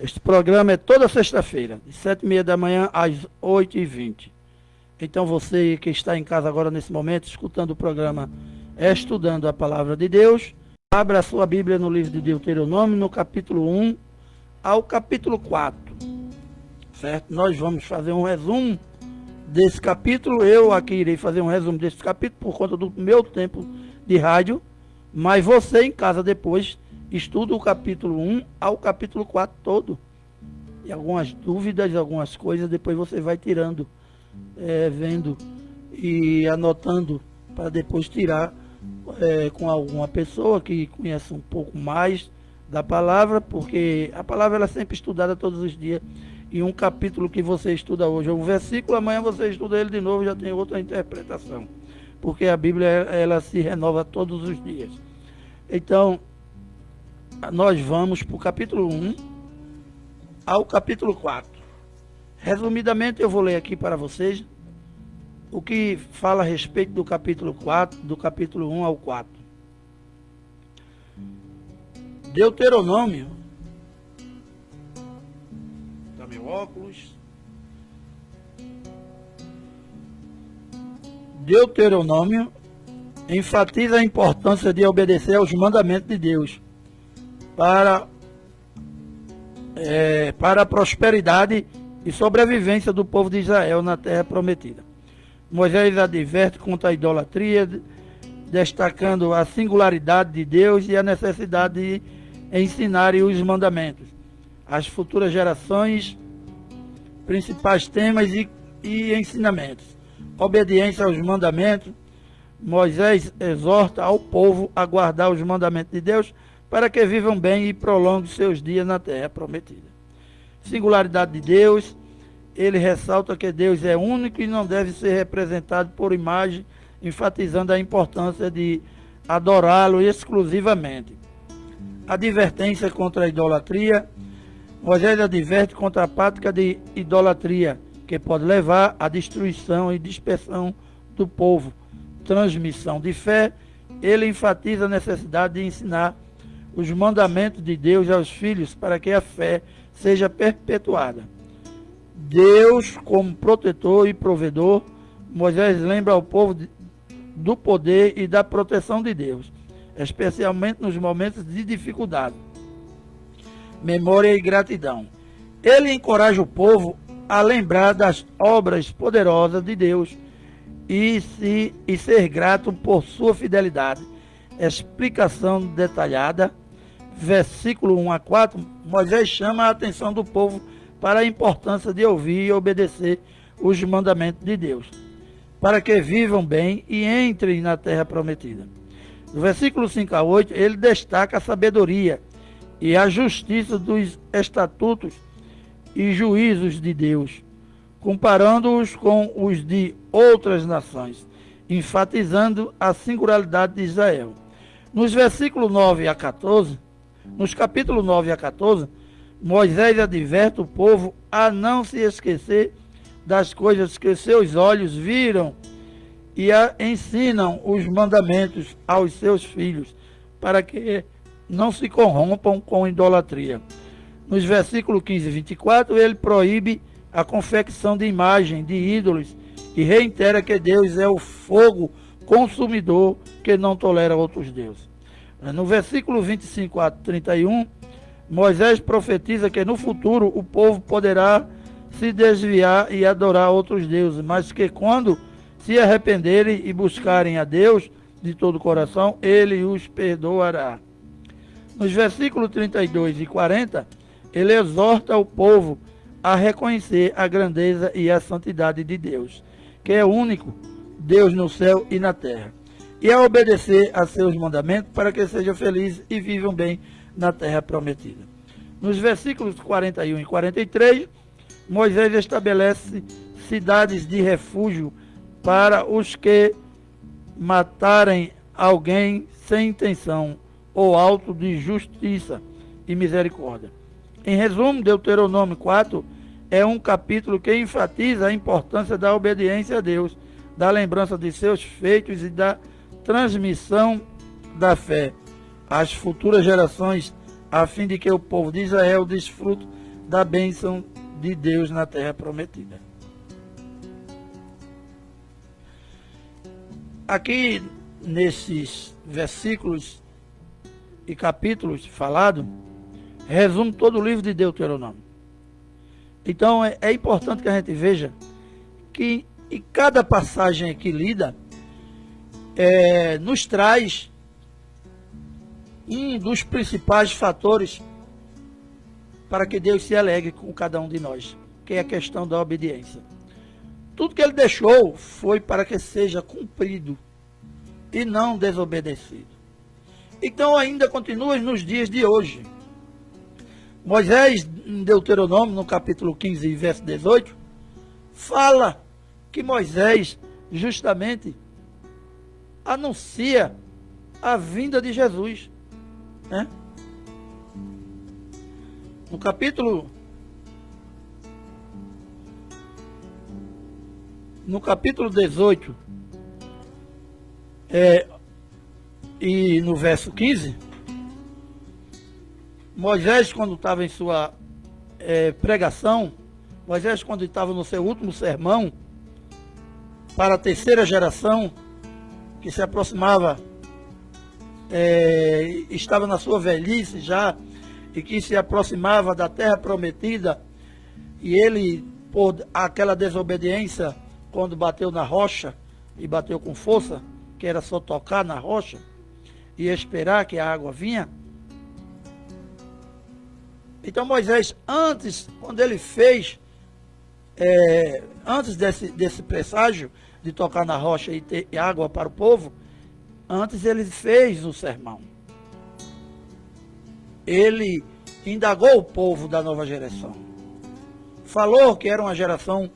Este programa é toda sexta-feira, de 7h30 da manhã às 8h20. Então você que está em casa agora nesse momento, escutando o programa Estudando a Palavra de Deus, abra a sua Bíblia no livro de Deuteronômio, no capítulo 1 ao capítulo 4. Certo? Nós vamos fazer um resumo desse capítulo. Eu aqui irei fazer um resumo desse capítulo por conta do meu tempo de rádio, mas você em casa depois estuda o capítulo 1 ao capítulo 4 todo. E algumas dúvidas, algumas coisas, depois você vai tirando, vendo e anotando para depois tirar com alguma pessoa que conhece um pouco mais da palavra, porque a palavra ela é sempre estudada todos os dias. E um capítulo que você estuda hoje, um versículo, amanhã você estuda ele de novo, já tem outra interpretação. Porque a Bíblia ela se renova todos os dias. Então, nós vamos para o capítulo 1 ao capítulo 4. Resumidamente, eu vou ler aqui para vocês o que fala a respeito do capítulo 4, do capítulo 1 ao 4. Deuteronômio. Tá meu óculos. Deuteronômio enfatiza a importância de obedecer aos mandamentos de Deus para a prosperidade e sobrevivência do povo de Israel na terra prometida. Moisés adverte contra a idolatria, destacando a singularidade de Deus e a necessidade de ensinarem os mandamentos às futuras gerações, principais temas e ensinamentos. Obediência aos mandamentos. Moisés exorta ao povo a guardar os mandamentos de Deus para que vivam bem e prolonguem seus dias na terra prometida. Singularidade de Deus. Ele ressalta que Deus é único e não deve ser representado por imagem, enfatizando a importância de adorá-lo exclusivamente. Advertência contra a idolatria. Moisés adverte contra a prática de idolatria, que pode levar à destruição e dispersão do povo. Transmissão de fé. Ele enfatiza a necessidade de ensinar os mandamentos de Deus aos filhos para que a fé seja perpetuada. Deus como protetor e provedor. Moisés lembra ao povo do poder e da proteção de Deus, especialmente nos momentos de dificuldade. Memória e gratidão. Ele encoraja o povo a lembrar das obras poderosas de Deus e ser grato por sua fidelidade. Explicação detalhada. Versículo 1 a 4, Moisés chama a atenção do povo para a importância de ouvir e obedecer os mandamentos de Deus, para que vivam bem e entrem na terra prometida. No versículo 5 a 8, ele destaca a sabedoria e a justiça dos estatutos e juízos de Deus, comparando-os com os de outras nações, enfatizando a singularidade de Israel. Nos capítulos 9 a 14, Moisés adverte o povo a não se esquecer das coisas que seus olhos viram e ensinam os mandamentos aos seus filhos, para que não se corrompam com idolatria. Nos versículos 15 e 24, ele proíbe a confecção de imagem de ídolos e reitera que Deus é o fogo consumidor que não tolera outros deuses. No versículo 25 a 31, Moisés profetiza que no futuro o povo poderá se desviar e adorar outros deuses, mas que quando se arrependerem e buscarem a Deus de todo o coração, ele os perdoará. Nos versículos 32 e 40, ele exorta o povo a reconhecer a grandeza e a santidade de Deus, que é o único Deus no céu e na terra, e a obedecer a seus mandamentos para que sejam felizes e vivam bem na terra prometida. Nos versículos 41 e 43, Moisés estabelece cidades de refúgio para os que matarem alguém sem intenção ou auto de justiça e misericórdia. Em resumo, Deuteronômio 4 é um capítulo que enfatiza a importância da obediência a Deus, da lembrança de seus feitos e da transmissão da fé às futuras gerações, a fim de que o povo de Israel desfrute da bênção de Deus na terra prometida. Aqui, nesses versículos e capítulos falados, resume todo o livro de Deuteronômio. Então, é importante que a gente veja que em cada passagem aqui lida, nos traz um dos principais fatores para que Deus se alegre com cada um de nós, que é a questão da obediência. Tudo que ele deixou foi para que seja cumprido e não desobedecido. Então ainda continua nos dias de hoje. Moisés, em Deuteronômio, no capítulo 15, verso 18, fala que Moisés justamente anuncia a vinda de Jesus, né? No capítulo 18 e no verso 15, Moisés, quando estava em sua pregação, Moisés, quando estava no seu último sermão para a terceira geração, que se aproximava, estava na sua velhice já, e que se aproximava da terra prometida, e ele, por aquela desobediência, quando bateu na rocha, e bateu com força, que era só tocar na rocha, e esperar que a água vinha. Então Moisés, antes, quando ele fez, antes desse presságio, de tocar na rocha e ter água para o povo, antes ele fez o sermão. Ele indagou o povo da nova geração. Falou que era uma geração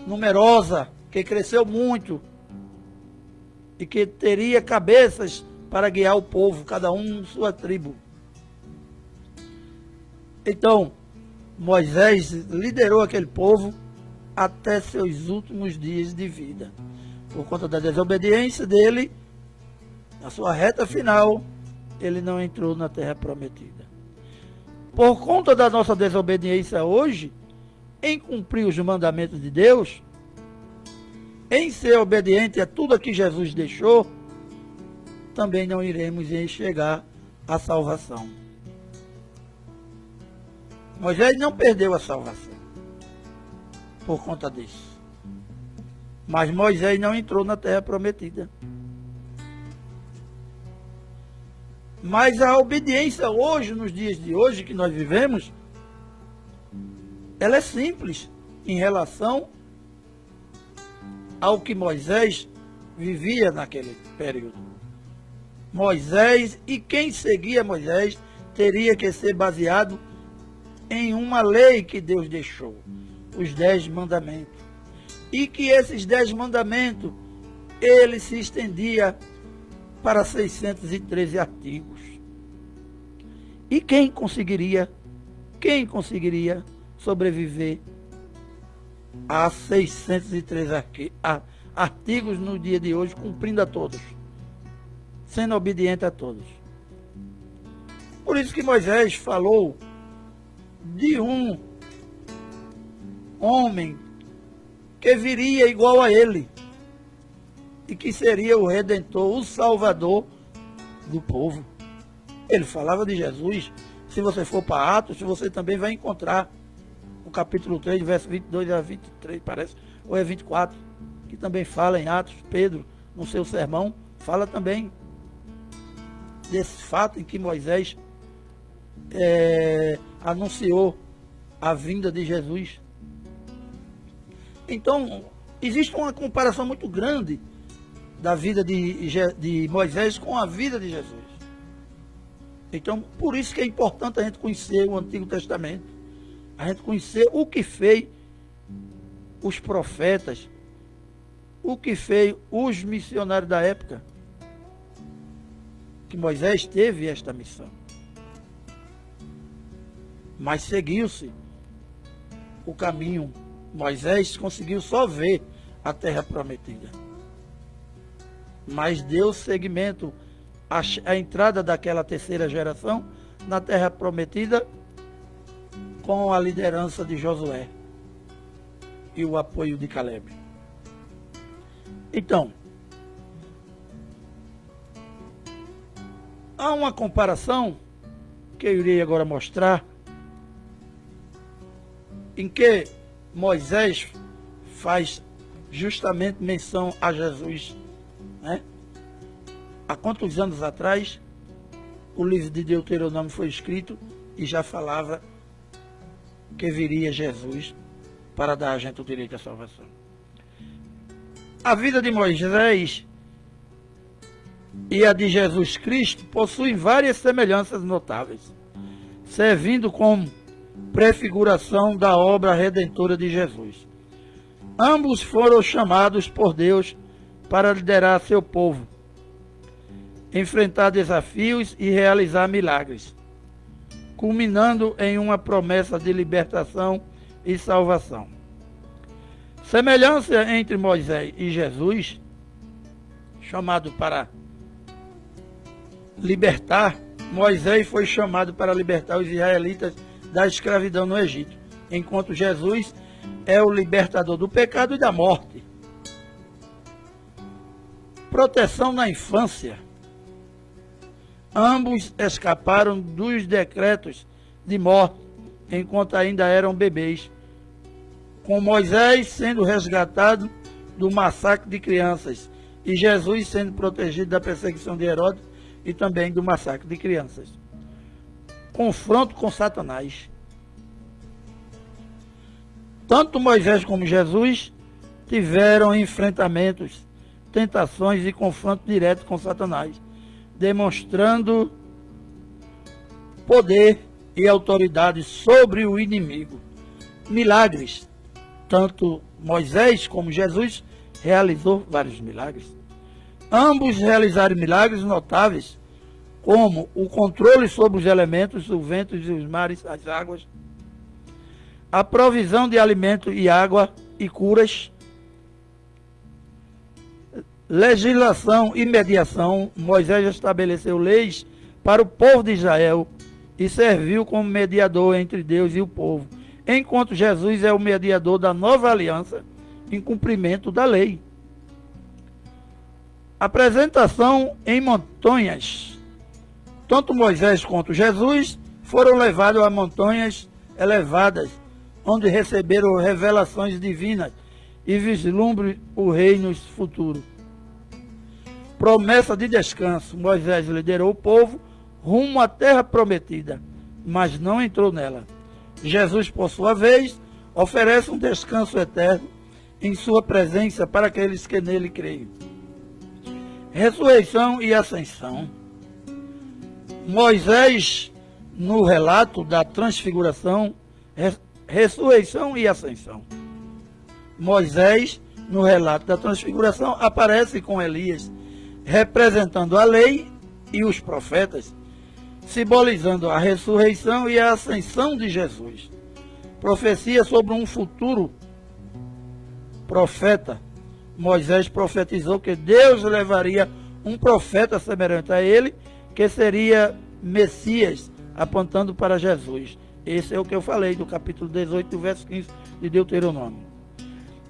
numerosa, que cresceu muito e que teria cabeças para guiar o povo, cada um em sua tribo. Então, Moisés liderou aquele povo até seus últimos dias de vida. Por conta da desobediência dele, na sua reta final, ele não entrou na terra prometida. Por conta da nossa desobediência hoje, em cumprir os mandamentos de Deus, em ser obediente a tudo que Jesus deixou, também não iremos chegar à salvação. Moisés não perdeu a salvação por conta disso. Mas Moisés não entrou na terra prometida. Mas a obediência hoje, nos dias de hoje que nós vivemos, ela é simples em relação ao que Moisés vivia naquele período. Moisés e quem seguia Moisés teria que ser baseado em uma lei que Deus deixou, os 10 mandamentos. E que esses 10 mandamentos, ele se estendia para 613 artigos. E quem conseguiria sobreviver a 613 artigos no dia de hoje, cumprindo a todos, sendo obediente a todos? Por isso que Moisés falou de um homem que viria igual a ele e que seria o Redentor, o Salvador do povo. Ele falava de Jesus. Se você for para Atos, você também vai encontrar no capítulo 3, verso 22 a 23, parece, ou é 24, que também fala em Atos. Pedro, no seu sermão, fala também desse fato em que Moisés anunciou a vinda de Jesus. Então, existe uma comparação muito grande da vida de Moisés com a vida de Jesus. Então, por isso que é importante a gente conhecer o Antigo Testamento, a gente conhecer o que fez os profetas, o que fez os missionários da época, que Moisés teve esta missão. Mas seguiu-se o caminho. Moisés conseguiu só ver a terra prometida. Mas deu seguimento à entrada daquela terceira geração na terra prometida com a liderança de Josué e o apoio de Caleb. Então, há uma comparação que eu irei agora mostrar, em que Moisés faz justamente menção a Jesus, né? Há quantos anos atrás o livro de Deuteronômio foi escrito e já falava que viria Jesus para dar a gente o direito à salvação. A vida de Moisés e a de Jesus Cristo possuem várias semelhanças notáveis, servindo como prefiguração da obra redentora de Jesus. Ambos foram chamados por Deus para liderar seu povo, enfrentar desafios e realizar milagres, culminando em uma promessa de libertação e salvação. Semelhança entre Moisés e Jesus, chamado para libertar, Moisés foi chamado para libertar os israelitas da escravidão no Egito, enquanto Jesus é o libertador do pecado e da morte. Proteção na infância. Ambos escaparam dos decretos de morte enquanto ainda eram bebês, com Moisés sendo resgatado do massacre de crianças e Jesus sendo protegido da perseguição de Herodes e também do massacre de crianças. Confronto com Satanás. Tanto Moisés como Jesus tiveram enfrentamentos, tentações e confronto direto com Satanás, demonstrando poder e autoridade sobre o inimigo. Milagres. Tanto Moisés como Jesus realizou vários milagres. Ambos realizaram milagres notáveis, como o controle sobre os elementos, os ventos e os mares, as águas, a provisão de alimento e água e curas, legislação e mediação. Moisés estabeleceu leis para o povo de Israel e serviu como mediador entre Deus e o povo, enquanto Jesus é o mediador da nova aliança em cumprimento da lei. Apresentação em montanhas. Tanto Moisés quanto Jesus foram levados a montanhas elevadas, onde receberam revelações divinas e vislumbre o reino futuro. Promessa de descanso. Moisés liderou o povo rumo à terra prometida, mas não entrou nela. Jesus, por sua vez, oferece um descanso eterno em sua presença para aqueles que nele creem. Ressurreição e ascensão. Moisés, no relato da transfiguração, ressurreição e ascensão. Moisés, no relato da transfiguração, aparece com Elias, representando a lei e os profetas, simbolizando a ressurreição e a ascensão de Jesus. Profecia sobre um futuro profeta. Moisés profetizou que Deus levaria um profeta semelhante a ele, que seria Messias, apontando para Jesus. Esse é o que eu falei do capítulo 18, do verso 15 de Deuteronômio.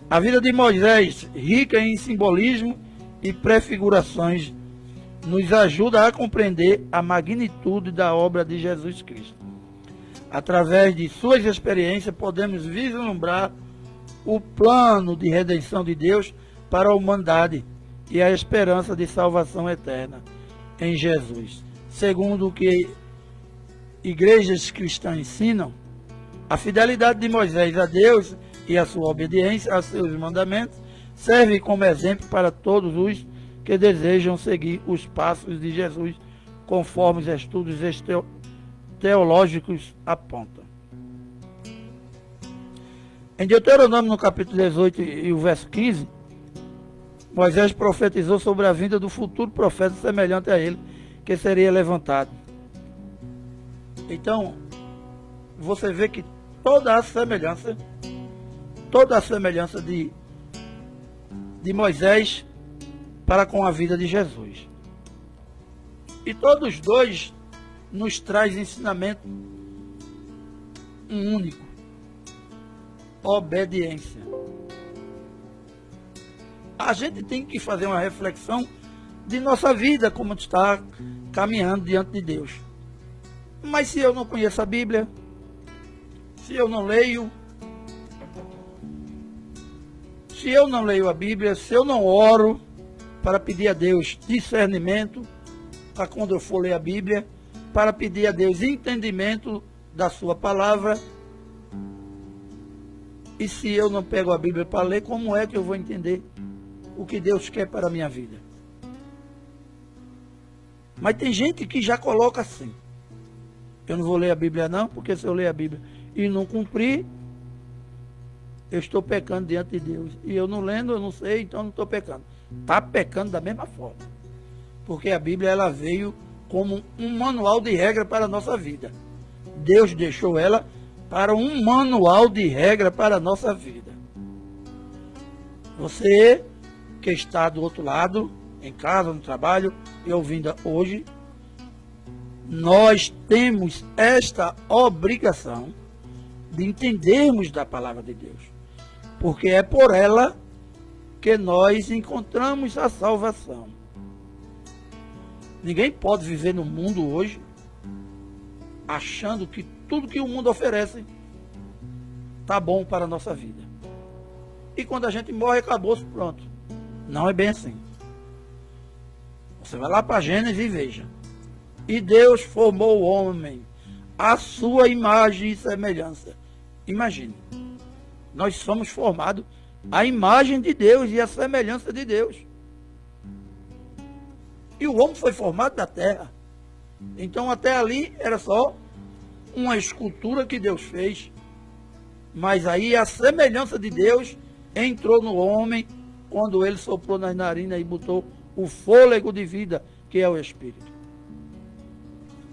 A vida de Moisés, rica em simbolismo e prefigurações, nos ajuda a compreender a magnitude da obra de Jesus Cristo. Através de suas experiências, podemos vislumbrar o plano de redenção de Deus para a humanidade e a esperança de salvação eterna em Jesus. Segundo o que igrejas cristãs ensinam, a fidelidade de Moisés a Deus e a sua obediência a seus mandamentos serve como exemplo para todos os que desejam seguir os passos de Jesus, conforme os estudos teológicos apontam. Em Deuteronômio, no capítulo 18 e o verso 15, Moisés profetizou sobre a vinda do futuro profeta semelhante a ele, que seria levantado. Então, você vê que toda a semelhança de Moisés para com a vida de Jesus. E todos dois nos traz ensinamento um único: obediência. A gente tem que fazer uma reflexão de nossa vida, como está caminhando diante de Deus. Mas se eu não conheço a Bíblia, se eu não leio, a Bíblia, se eu não oro para pedir a Deus discernimento, para quando eu for ler a Bíblia, para pedir a Deus entendimento da sua palavra, e se eu não pego a Bíblia para ler, como é que eu vou entender o que Deus quer para a minha vida? Mas tem gente que já coloca assim: eu não vou ler a Bíblia não, porque se eu ler a Bíblia e não cumprir, eu estou pecando diante de Deus. E eu não lendo, eu não sei, então não estou pecando. Está pecando da mesma forma. Porque a Bíblia, ela veio como um manual de regra para a nossa vida. Deus deixou ela para um manual de regra para a nossa vida. Você que está do outro lado, em casa, no trabalho, e ouvindo hoje, nós temos esta obrigação de entendermos da palavra de Deus. Porque é por ela que nós encontramos a salvação. Ninguém pode viver no mundo hoje achando que tudo que o mundo oferece está bom para a nossa vida. E quando a gente morre, acabou-se, pronto. Não é bem assim. Você vai lá para Gênesis e veja. E Deus formou o homem à sua imagem e semelhança. Imagine. Nós somos formados à imagem de Deus e à semelhança de Deus. E o homem foi formado da terra. Então até ali era só uma escultura que Deus fez. Mas aí a semelhança de Deus entrou no homem quando ele soprou nas narinas e botou o fôlego de vida, que é o Espírito.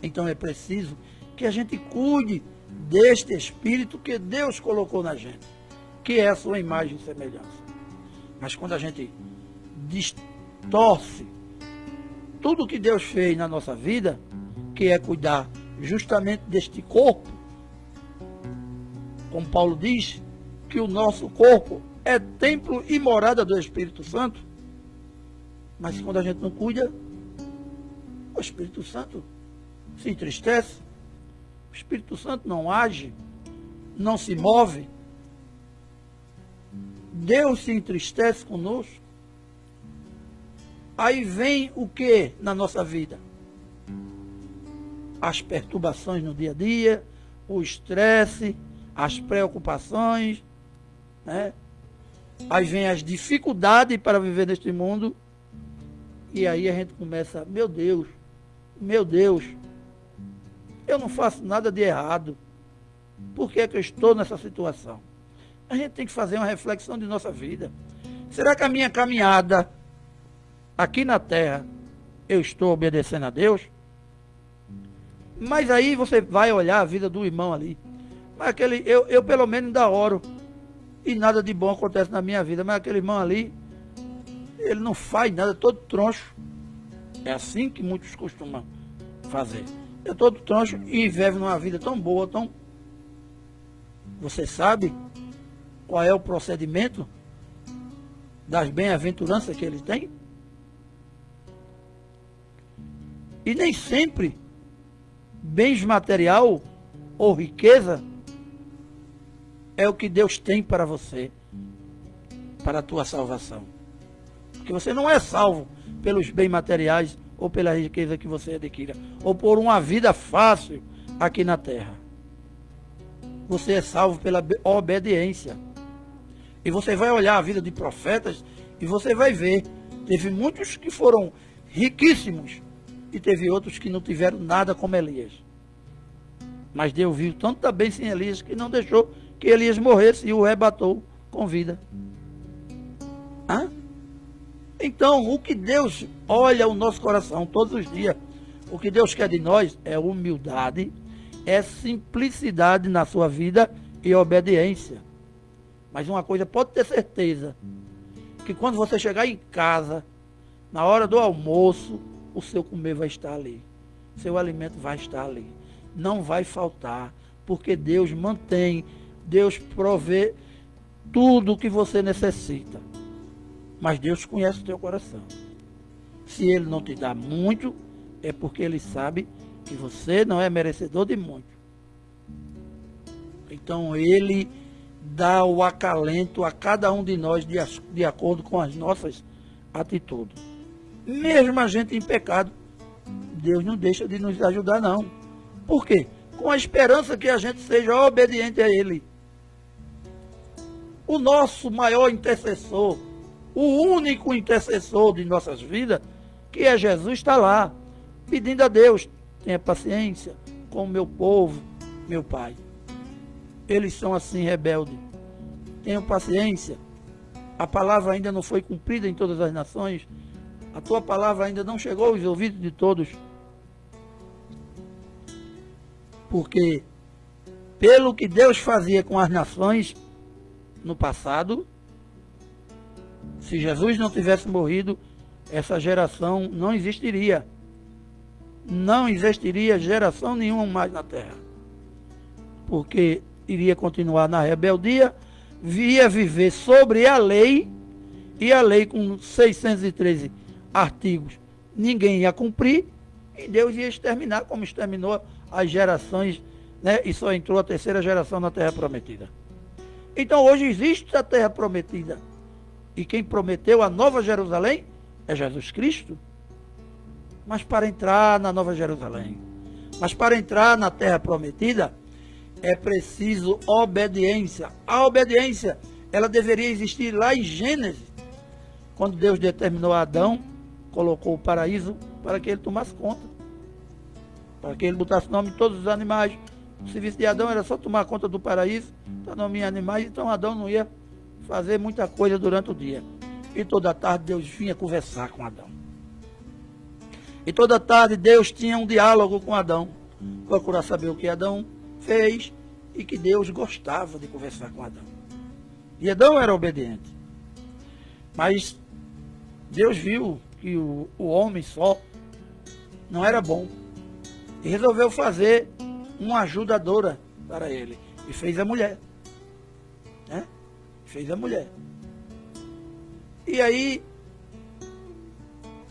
Então é preciso que a gente cuide deste Espírito que Deus colocou na gente, que é a sua imagem e semelhança. Mas quando a gente distorce tudo que Deus fez na nossa vida, que é cuidar justamente deste corpo, como Paulo diz, que o nosso corpo é templo e morada do Espírito Santo, mas quando a gente não cuida, o Espírito Santo se entristece, o Espírito Santo não age, não se move. Deus se entristece conosco. Aí vem o que na nossa vida? As perturbações no dia a dia, o estresse, as preocupações, né? Aí vem as dificuldades para viver neste mundo. E aí a gente começa: meu Deus, eu não faço nada de errado. Por que é que eu estou nessa situação? A gente tem que fazer uma reflexão de nossa vida. Será que a minha caminhada aqui na terra, eu estou obedecendo a Deus? Mas aí você vai olhar a vida do irmão ali. Mas eu pelo menos ainda oro e nada de bom acontece na minha vida. Mas aquele irmão ali, ele não faz nada, todo troncho. É assim que muitos costumam fazer. É todo troncho e vive numa vida tão boa, tão... Você sabe qual é o procedimento das bem-aventuranças que ele tem? E nem sempre bens material ou riqueza é o que Deus tem para você, para a tua salvação. Porque você não é salvo pelos bens materiais ou pela riqueza que você adquira, ou por uma vida fácil aqui na terra. Você é salvo pela obediência. E você vai olhar a vida de profetas e você vai ver, teve muitos que foram riquíssimos e teve outros que não tiveram nada como Elias. Mas Deus viu tanta bênção em Elias que não deixou que Elias morresse e o arrebatou com vida. Hã? Então, o que Deus olha o nosso coração todos os dias, o que Deus quer de nós é humildade, é simplicidade na sua vida e obediência. Mas uma coisa pode ter certeza, que quando você chegar em casa, na hora do almoço, o seu comer vai estar ali. Seu alimento vai estar ali. Não vai faltar. porque Deus mantém, Deus provê tudo o que você necessita. Mas Deus conhece o teu coração. Se Ele não te dá muito, é porque Ele sabe que você não é merecedor de muito. Então Ele dá o acalento a cada um de nós de acordo com as nossas atitudes. Mesmo a gente em pecado, Deus não deixa de nos ajudar, não. Por quê? Com a esperança que a gente seja obediente a Ele. O nosso maior intercessor, o único intercessor de nossas vidas, que é Jesus, está lá, pedindo a Deus: tenha paciência com o meu povo, meu Pai. Eles são assim rebeldes. Tenham paciência. A palavra ainda não foi cumprida em todas as nações. A tua palavra ainda não chegou aos ouvidos de todos. Porque, pelo que Deus fazia com as nações no passado, se Jesus não tivesse morrido, essa geração não existiria. Não existiria geração nenhuma mais na terra. Porque iria continuar na rebeldia, ia viver sobre a lei, e a lei com 613 artigos, ninguém ia cumprir, e Deus ia exterminar, como exterminou as gerações, né? E só entrou a terceira geração na terra prometida. Então hoje existe a terra prometida, e quem prometeu a Nova Jerusalém é Jesus Cristo. Mas para entrar na Nova Jerusalém, mas para entrar na terra prometida, é preciso obediência. A obediência, ela deveria existir lá em Gênesis, quando Deus determinou a Adão, colocou o paraíso para que ele tomasse conta, para que ele botasse nome em todos os animais. O serviço de Adão era só tomar conta do paraíso, dar nome em animais, então Adão não ia fazer muita coisa durante o dia. E toda tarde Deus vinha conversar com Adão. E toda tarde Deus tinha um diálogo com Adão, procurar saber o que Adão fez, e que Deus gostava de conversar com Adão. E Adão era obediente. Mas Deus viu que o homem só não era bom. E resolveu fazer uma ajudadora para ele. E fez a mulher. Né? Fez a mulher. E aí,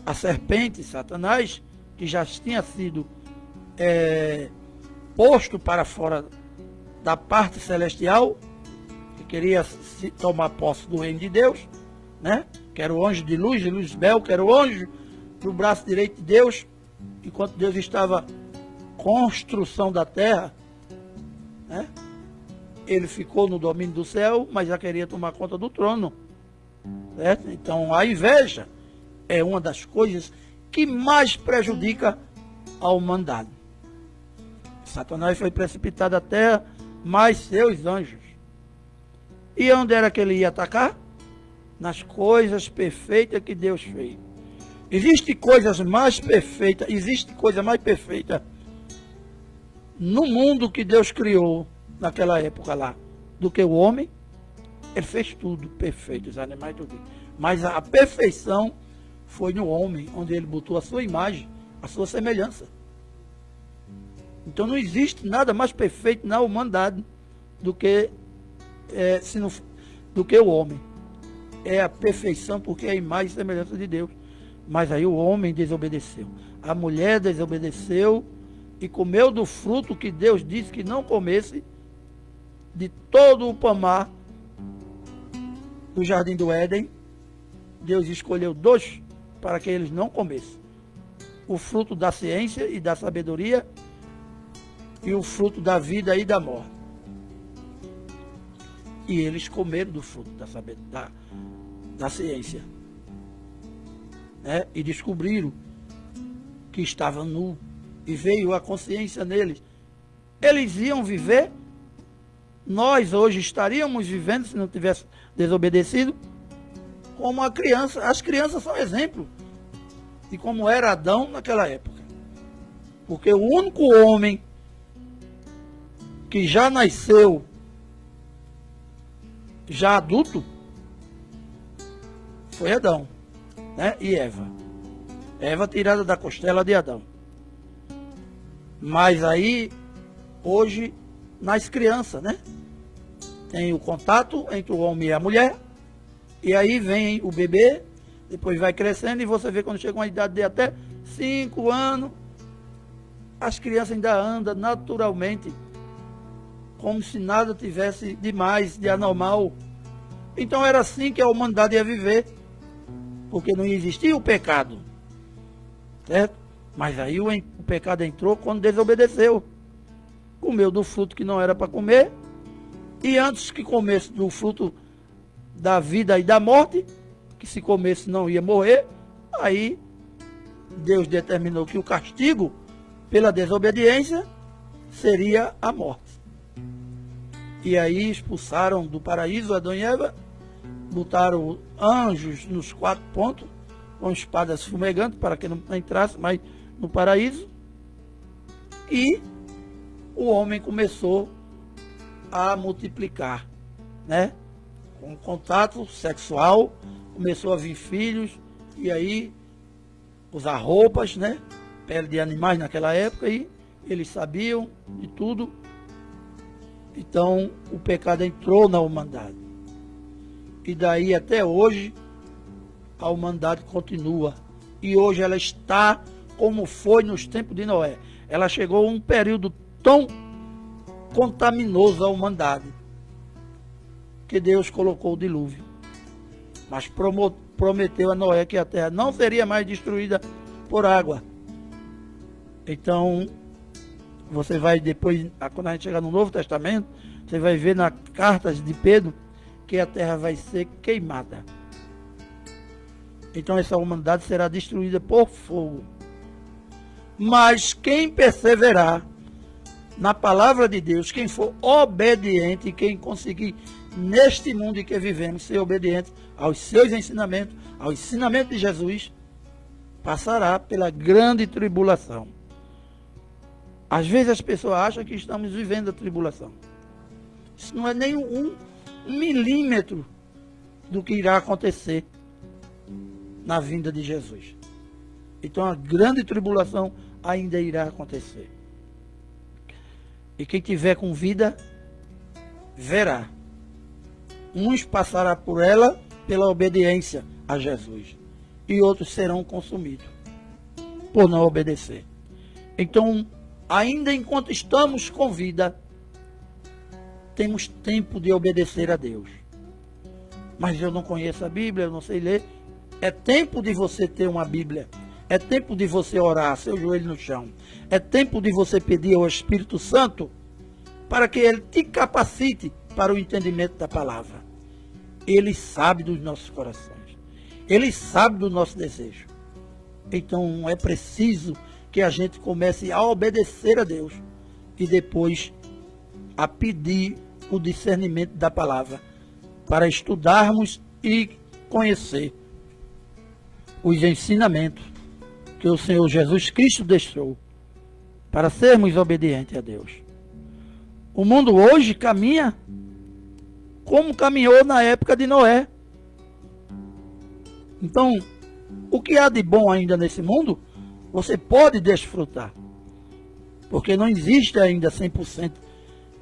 a serpente, Satanás, que já tinha sido posto para fora da parte celestial, que queria se tomar posse do reino de Deus, né? Que era o anjo de Luzbel, que era o anjo do braço direito de Deus, enquanto Deus estava construção da terra, né? Ele ficou no domínio do céu, mas já queria tomar conta do trono, certo? Então a inveja é uma das coisas que mais prejudica a humanidade. Satanás foi precipitado à terra, mais seus anjos. E onde era que ele ia atacar? Nas coisas perfeitas que Deus fez. Existe coisa mais perfeita no mundo que Deus criou naquela época lá, do que o homem. Ele fez tudo perfeito, os animais tudo. Mas a perfeição foi no homem, onde ele botou a sua imagem, a sua semelhança. Então não existe nada mais perfeito na humanidade do que o homem. É a perfeição, porque é a imagem e semelhança de Deus. Mas aí o homem desobedeceu. A mulher desobedeceu e comeu do fruto que Deus disse que não comesse, de todo o pomar do jardim do Éden. Deus escolheu 2 para que eles não comessem: o fruto da ciência e da sabedoria, e o fruto da vida e da morte. E eles comeram do fruto da ciência, né? E descobriram que estavam nu, e veio a consciência neles. Eles iam viver, nós hoje estaríamos vivendo, se não tivesse desobedecido, como a criança. As crianças são exemplo de como era Adão naquela época. Porque o único homem que já nasceu, já adulto, foi Adão, né? E Eva. Eva tirada da costela de Adão. Mas aí, hoje, nas crianças, né? Tem o contato entre o homem e a mulher, e aí vem o bebê, depois vai crescendo, e você vê quando chega uma idade de até 5 anos, as crianças ainda andam naturalmente, como se nada tivesse de mais, de anormal. Então era assim que a humanidade ia viver, porque não existia o pecado, certo? Mas aí o pecado entrou quando desobedeceu, comeu do fruto que não era para comer, e antes que comesse do fruto da vida e da morte, que se comesse não ia morrer, aí Deus determinou que o castigo pela desobediência seria a morte. E aí expulsaram do paraíso Adão e Eva, botaram anjos nos 4 pontos, com espadas fumegantes, para que não entrasse mais no paraíso. E o homem começou a multiplicar, né? Com contato sexual, começou a vir filhos, e aí usar roupas, né? Pele de animais naquela época, e eles sabiam de tudo. Então o pecado entrou na humanidade. E daí até hoje a humanidade continua. E hoje ela está como foi nos tempos de Noé. Ela chegou a um período tão contaminoso à humanidade que Deus colocou o dilúvio. Mas prometeu a Noé que a terra não seria mais destruída por água. Então, você vai depois, quando a gente chegar no Novo Testamento, você vai ver nas cartas de Pedro que a terra vai ser queimada. Então essa humanidade será destruída por fogo. Mas quem perseverar na palavra de Deus, quem for obediente, quem conseguir neste mundo em que vivemos ser obediente aos seus ensinamentos, ao ensinamento de Jesus, passará pela grande tribulação. Às vezes as pessoas acham que estamos vivendo a tribulação. Isso não é nem um milímetro do que irá acontecer na vinda de Jesus. Então a grande tribulação ainda irá acontecer. E quem tiver com vida, verá. Uns passará por ela pela obediência a Jesus, e outros serão consumidos por não obedecer. Então, ainda enquanto estamos com vida, temos tempo de obedecer a Deus. Mas eu não conheço a Bíblia, eu não sei ler. É tempo de você ter uma Bíblia. É tempo de você orar, seu joelho no chão. É tempo de você pedir ao Espírito Santo para que Ele te capacite para o entendimento da palavra. Ele sabe dos nossos corações. Ele sabe do nosso desejo. Então é preciso que a gente comece a obedecer a Deus e depois a pedir o discernimento da palavra para estudarmos e conhecer os ensinamentos que o Senhor Jesus Cristo deixou para sermos obedientes a Deus. O mundo hoje caminha como caminhou na época de Noé. Então, o que há de bom ainda nesse mundo, você pode desfrutar. Porque não existe ainda 100%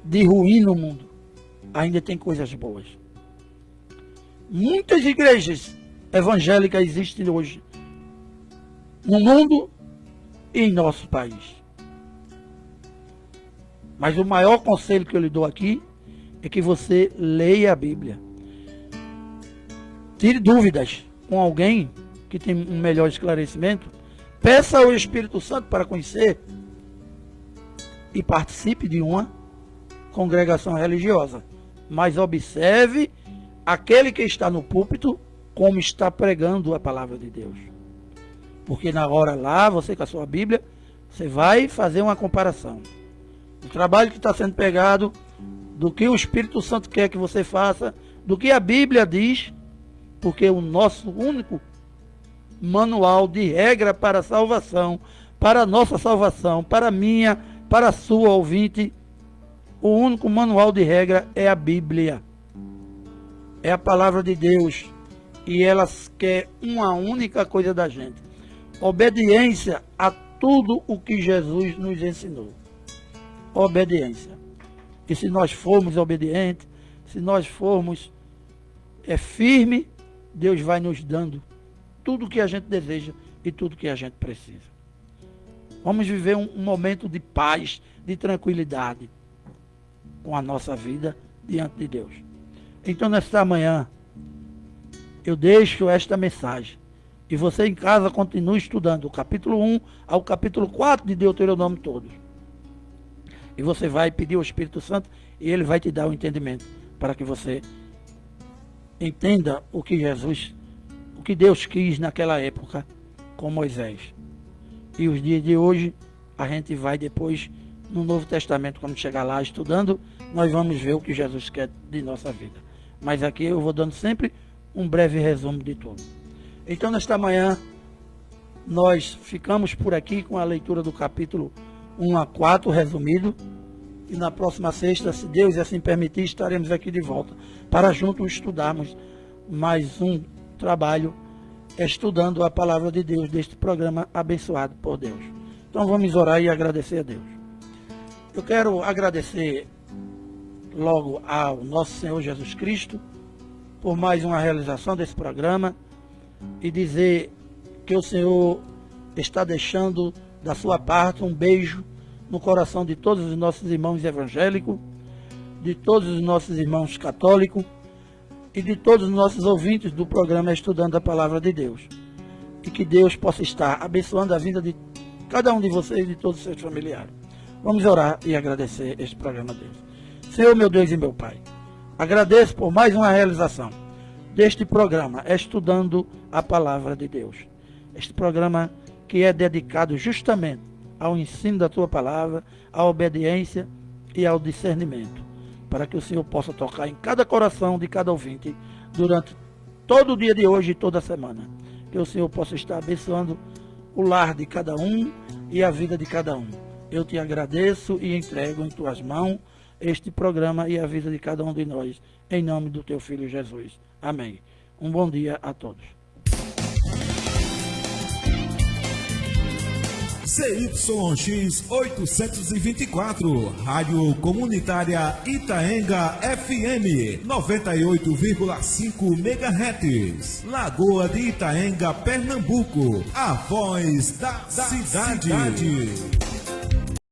de ruim no mundo. Ainda tem coisas boas. Muitas igrejas evangélicas existem hoje no mundo e em nosso país. Mas o maior conselho que eu lhe dou aqui é que você leia a Bíblia. Tire dúvidas com alguém que tem um melhor esclarecimento. Peça ao Espírito Santo para conhecer e participe de uma congregação religiosa. Mas observe aquele que está no púlpito como está pregando a palavra de Deus. Porque na hora lá, você com a sua Bíblia, você vai fazer uma comparação. O trabalho que está sendo pregado, do que o Espírito Santo quer que você faça, do que a Bíblia diz, porque o nosso único manual de regra para a salvação, para a nossa salvação, para a minha, para a sua ouvinte, o único manual de regra é a Bíblia. É a palavra de Deus. E ela quer uma única coisa da gente: obediência a tudo o que Jesus nos ensinou. Obediência. E se nós formos obedientes, se nós formos firmes, Deus vai nos dando tudo o que a gente deseja e tudo o que a gente precisa. Vamos viver um momento de paz, de tranquilidade com a nossa vida diante de Deus. Então, nesta manhã, eu deixo esta mensagem. E você em casa continue estudando o capítulo 1 ao capítulo 4 de Deuteronômio todos. E você vai pedir ao Espírito Santo e ele vai te dar o entendimento para que você entenda o que Deus quis naquela época com Moisés. E os dias de hoje, a gente vai depois, no Novo Testamento, quando chegar lá estudando, nós vamos ver o que Jesus quer de nossa vida. Mas aqui eu vou dando sempre um breve resumo de tudo. Então, nesta manhã, nós ficamos por aqui com a leitura do capítulo 1 a 4, resumido. E na próxima sexta, se Deus assim permitir, estaremos aqui de volta para juntos estudarmos mais um trabalho estudando a palavra de Deus deste programa abençoado por Deus. Então vamos orar e agradecer a Deus. Eu quero agradecer logo ao nosso Senhor Jesus Cristo por mais uma realização desse programa e dizer que o Senhor está deixando da sua parte um beijo no coração de todos os nossos irmãos evangélicos, de todos os nossos irmãos católicos e de todos os nossos ouvintes do programa Estudando a Palavra de Deus. E que Deus possa estar abençoando a vida de cada um de vocês e de todos os seus familiares. Vamos orar e agradecer este programa a Deus. Senhor, meu Deus e meu Pai, agradeço por mais uma realização deste programa Estudando a Palavra de Deus. Este programa que é dedicado justamente ao ensino da Tua Palavra, à obediência e ao discernimento, para que o Senhor possa tocar em cada coração de cada ouvinte durante todo o dia de hoje e toda a semana. Que o Senhor possa estar abençoando o lar de cada um e a vida de cada um. Eu te agradeço e entrego em Tuas mãos este programa e a vida de cada um de nós, em nome do Teu Filho Jesus. Amém. Um bom dia a todos. CYX 824, Rádio Comunitária Itaenga FM, 98,5 MHz, Lagoa de Itaenga, Pernambuco, a voz da cidade.